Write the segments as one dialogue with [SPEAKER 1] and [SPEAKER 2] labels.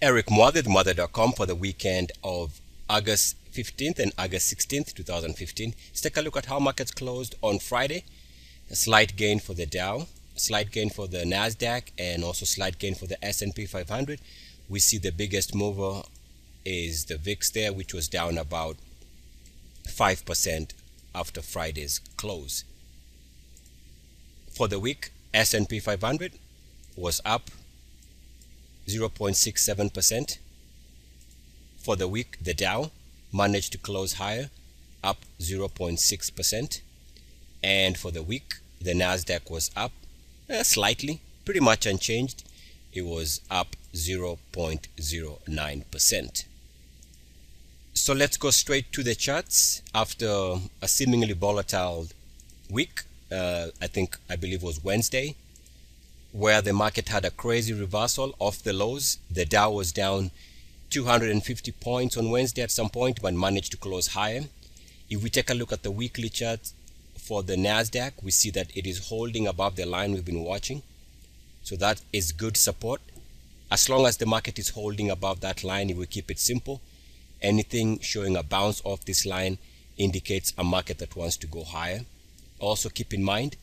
[SPEAKER 1] Eric Mother, themother.com, for the weekend of August 15th and August 16th, 2015. Let's take a look at how markets closed on Friday. A slight gain for the Dow, a slight gain for the Nasdaq, and also slight gain for the S&P 500. We see the biggest mover is the VIX there, which was down about 5% after Friday's close. For the week, S&P 500 was up 0.67%. For the week, the Dow managed to close higher, up 0.6%. And for the week, the Nasdaq was up slightly, pretty much unchanged. It was up 0.09%. So let's go straight to the charts. After a seemingly volatile week, I believe it was Wednesday, where the market had a crazy reversal off the lows. The Dow was down 250 points on Wednesday at some point, but managed to close higher. If we take a look at the weekly chart for the Nasdaq, we see that it is holding above the line we've been watching. So that is good support. As long as the market is holding above that line, if we keep it simple, anything showing a bounce off this line indicates a market that wants to go higher. Also keep in mind,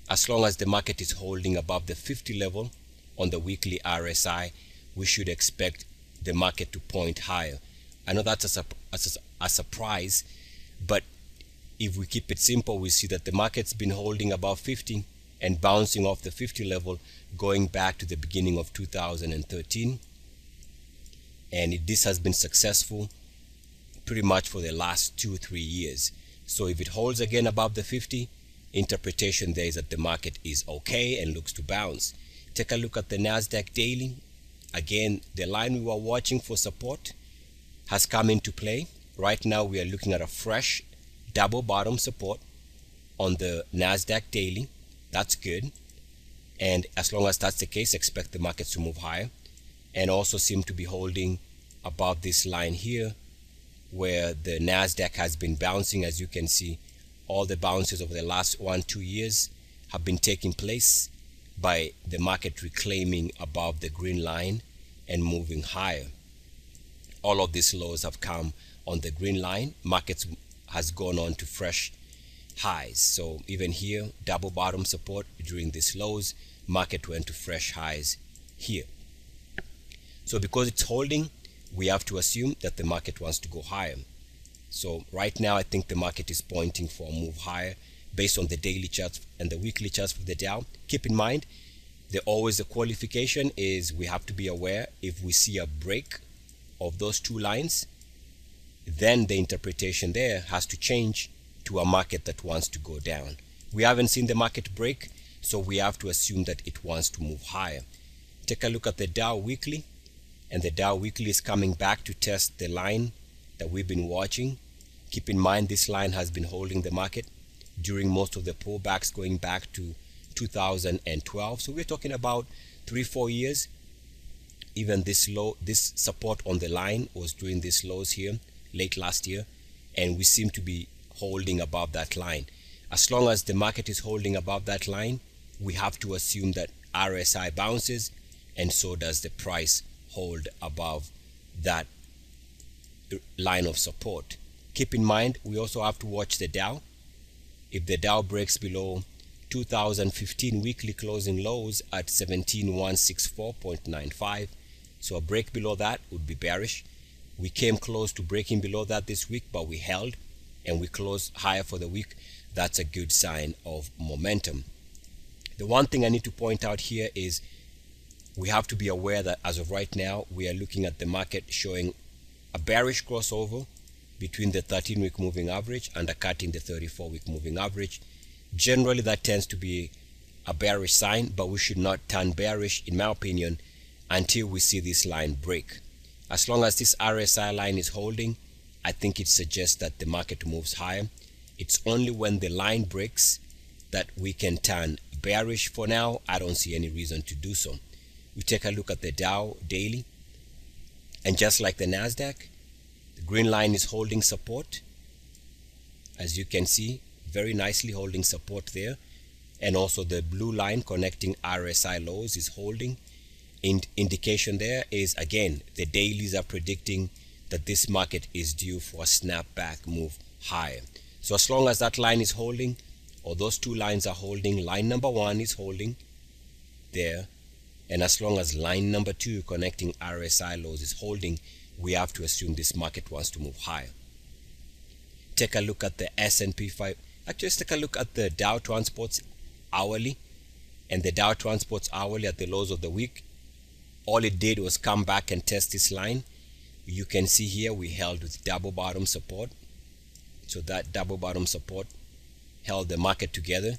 [SPEAKER 1] as long as the market is holding above the 50 level on the weekly RSI, we should expect the market to point higher. I know that's a surprise, but if we keep it simple, we see that the market's been holding above 50 and bouncing off the 50 level going back to the beginning of 2013. And this has been successful pretty much for the last 2-3 years. So if it holds again above the 50, interpretation there is that the market is okay and looks to bounce. Take a look at the Nasdaq Daily. Again, the line we were watching for support has come into play. Right now we are looking at a fresh double bottom support on the Nasdaq Daily. That's good. And as long as that's the case, expect the markets to move higher, and also seem to be holding above this line here where the Nasdaq has been bouncing. As you can see, all the bounces over the last 1-2 years have been taking place by the market reclaiming above the green line and moving higher. All of these lows have come on the green line. Markets has gone on to fresh highs. So even here, double bottom support during these lows, market went to fresh highs here. So because it's holding, we have to assume that the market wants to go higher. So right now, I think the market is pointing for a move higher based on the daily charts and the weekly charts for the Dow. Keep in mind, the qualification is we have to be aware if we see a break of those two lines, then the interpretation there has to change to a market that wants to go down. We haven't seen the market break, so we have to assume that it wants to move higher. Take a look at the Dow Weekly, and the Dow Weekly is coming back to test the line that we've been watching. Keep in mind, this line has been holding the market during most of the pullbacks going back to 2012. So we're talking about 3-4 years. Even this support on the line was during these lows here late last year, and we seem to be holding above that line. As long as the market is holding above that line, we have to assume that RSI bounces, and so does the price hold above that line of support. Keep in mind, we also have to watch the Dow. If the Dow breaks below 2015 weekly closing lows at 17,164.95, so a break below that would be bearish. We came close to breaking below that this week, but we held and we closed higher for the week. That's a good sign of momentum. The one thing I need to point out here is we have to be aware that as of right now, we are looking at the market showing a bearish crossover between the 13-week moving average and undercutting the 34-week moving average. Generally, that tends to be a bearish sign, but we should not turn bearish, in my opinion, until we see this line break. As long as this RSI line is holding, I think it suggests that the market moves higher. It's only when the line breaks that we can turn bearish. For now, I don't see any reason to do so. We take a look at the Dow Daily, and just like the Nasdaq, the green line is holding support. As you can see, very nicely holding support there. And also the blue line connecting RSI lows is holding. indication there is, again, the dailies are predicting that this market is due for a snapback move higher. So as long as that line is holding, or those two lines are holding, line number 1 is holding there, and as long as line number 2 connecting RSI lows is holding, we have to assume this market wants to move higher. Take a look at the S&P 5. Actually, let's take a look at the Dow Transports hourly, and the Dow Transports hourly at the lows of the week. All it did was come back and test this line. You can see here we held with double bottom support. So that double bottom support held the market together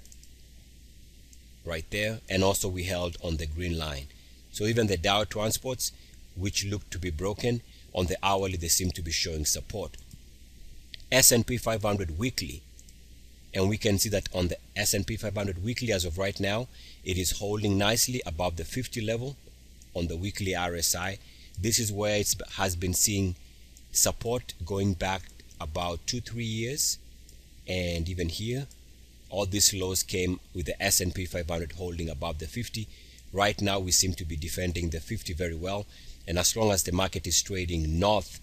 [SPEAKER 1] right there, and also we held on the green line. So even the Dow Transports, which looked to be broken, on the hourly they seem to be showing support. S&P 500 weekly, and we can see that on the S&P 500 weekly as of right now, it is holding nicely above the 50 level on the weekly RSI. This is where it has been seeing support going back about 2-3 years, and even here all these lows came with the S&P 500 holding above the 50. Right now we seem to be defending the 50 very well, and as long as the market is trading north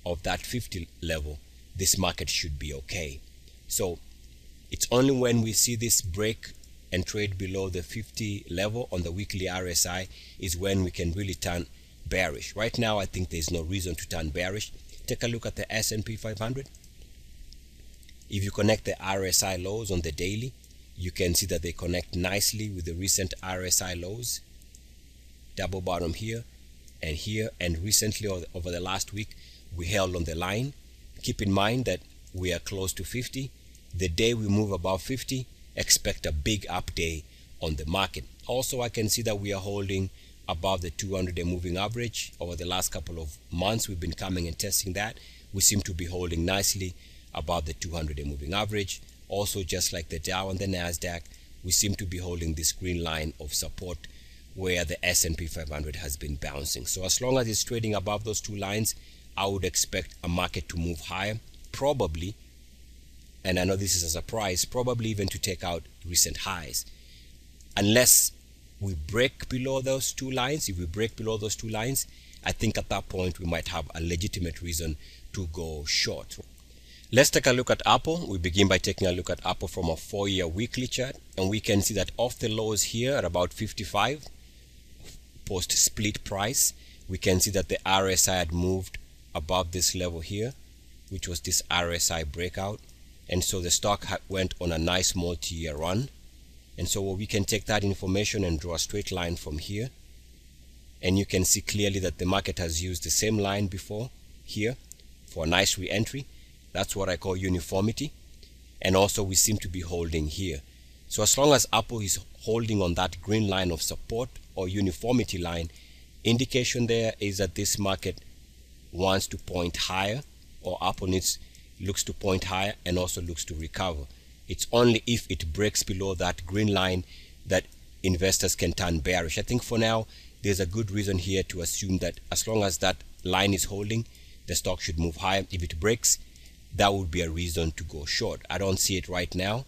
[SPEAKER 1] of that 50 level, this market should be okay. So it's only when we see this break and trade below the 50 level on the weekly RSI is when we can really turn bearish. Right now I think there's no reason to turn bearish. Take a look at the S&P 500. If you connect the RSI lows on the daily, you can see that they connect nicely with the recent RSI lows. Double bottom here, and recently over the last week we held on the line. Keep in mind that we are close to 50. The day we move above 50, expect a big up day on the market. Also, I can see that we are holding above the 200-day moving average. Over the last couple of months, we've been coming and testing that. We seem to be holding nicely above the 200-day moving average. Also, just like the Dow and the Nasdaq, we seem to be holding this green line of support where the S&P 500 has been bouncing. So as long as it's trading above those two lines, I would expect a market to move higher, probably, and I know this is a surprise, probably even to take out recent highs. Unless we break below those two lines, if we break below those two lines, I think at that point we might have a legitimate reason to go short. Let's take a look at Apple. We begin by taking a look at Apple from a 4-year weekly chart, and we can see that off the lows here at about 55, post split price, we can see that the RSI had moved above this level here, which was this RSI breakout, and so the stock went on a nice multi-year run. And so we can take that information and draw a straight line from here, and you can see clearly that the market has used the same line before here for a nice re-entry. That's what I call uniformity, and also we seem to be holding here. So as long as Apple is holding on that green line of support or uniformity line, indication there is that this market wants to point higher, or Apple looks to point higher and also looks to recover. It's only if it breaks below that green line that investors can turn bearish. I think for now there's a good reason here to assume that as long as that line is holding, the stock should move higher. If it breaks, that would be a reason to go short. I don't see it right now.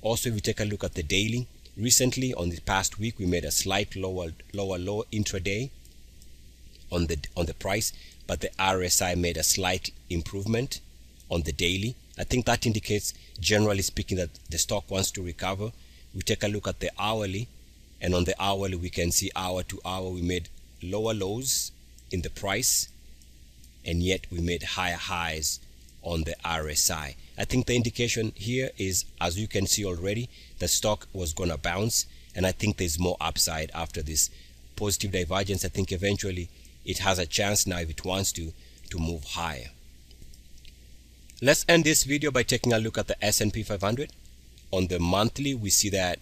[SPEAKER 1] Also, if we take a look at the daily, recently on the past week we made a slight lower low intraday on the price, but the RSI made a slight improvement on the daily. I think that indicates, generally speaking, that the stock wants to recover. We take a look at the hourly, and on the hourly we can see hour to hour we made lower lows in the price, and yet we made higher highs on the RSI. I think the indication here is, as you can see already, the stock was going to bounce, and I think there's more upside after this positive divergence. I think eventually it has a chance now, if it wants to move higher. Let's end this video by taking a look at the S&P 500. On the monthly, we see that,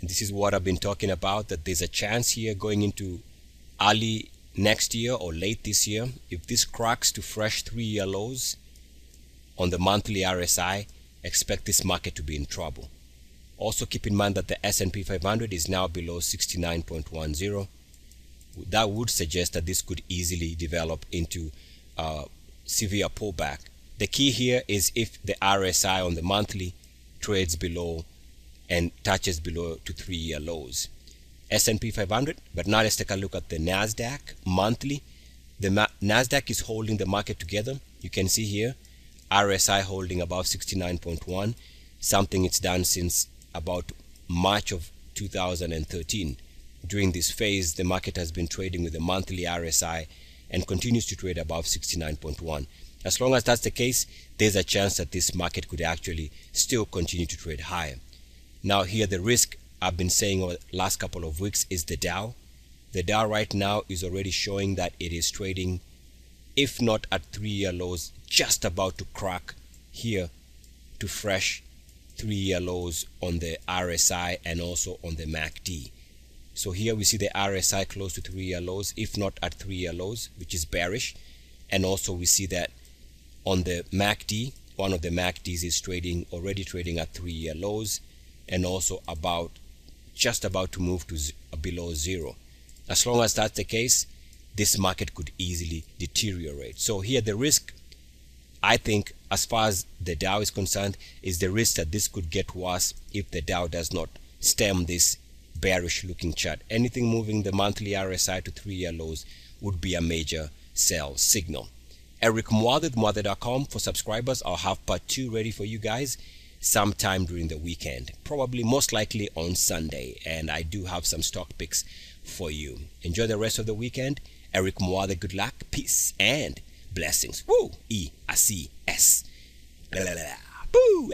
[SPEAKER 1] and this is what I've been talking about, that there's a chance here going into early next year or late this year. If this cracks to fresh 3-year lows on the monthly RSI, expect this market to be in trouble. Also keep in mind that the S&P 500 is now below 69.10. That would suggest that this could easily develop into a severe pullback. The key here is if the RSI on the monthly trades below and touches below to 3-year lows. S&P 500. But now let's take a look at the Nasdaq monthly. The Nasdaq is holding the market together. You can see here RSI holding above 69.1, something it's done since about March of 2013. During this phase, the market has been trading with the monthly RSI and continues to trade above 69.1. As long as that's the case, there's a chance that this market could actually still continue to trade higher. Now here, the risk I've been saying over the last couple of weeks is the Dow. The Dow right now is already showing that it is trading, if not at 3-year lows, just about to crack here to fresh 3-year lows on the RSI and also on the MACD. So here we see the RSI close to 3-year lows, if not at 3-year lows, which is bearish. And also we see that on the MACD, one of the MACDs is already trading at 3-year lows, and also just about to move to below zero. As long as that's the case, this market could easily deteriorate. So here the risk, I think, as far as the Dow is concerned, is the risk that this could get worse if the Dow does not stem this bearish looking chart. Anything moving the monthly RSI to 3-year lows would be a major sell signal. Eric Muadid, muadid.com. For subscribers, I'll have part 2 ready for you guys sometime during the weekend, probably most likely on Sunday, and I do have some stock picks for you. Enjoy the rest of the weekend. Eric Muadid, good luck, peace, and blessings. Woo! E-A-C-S. Boo!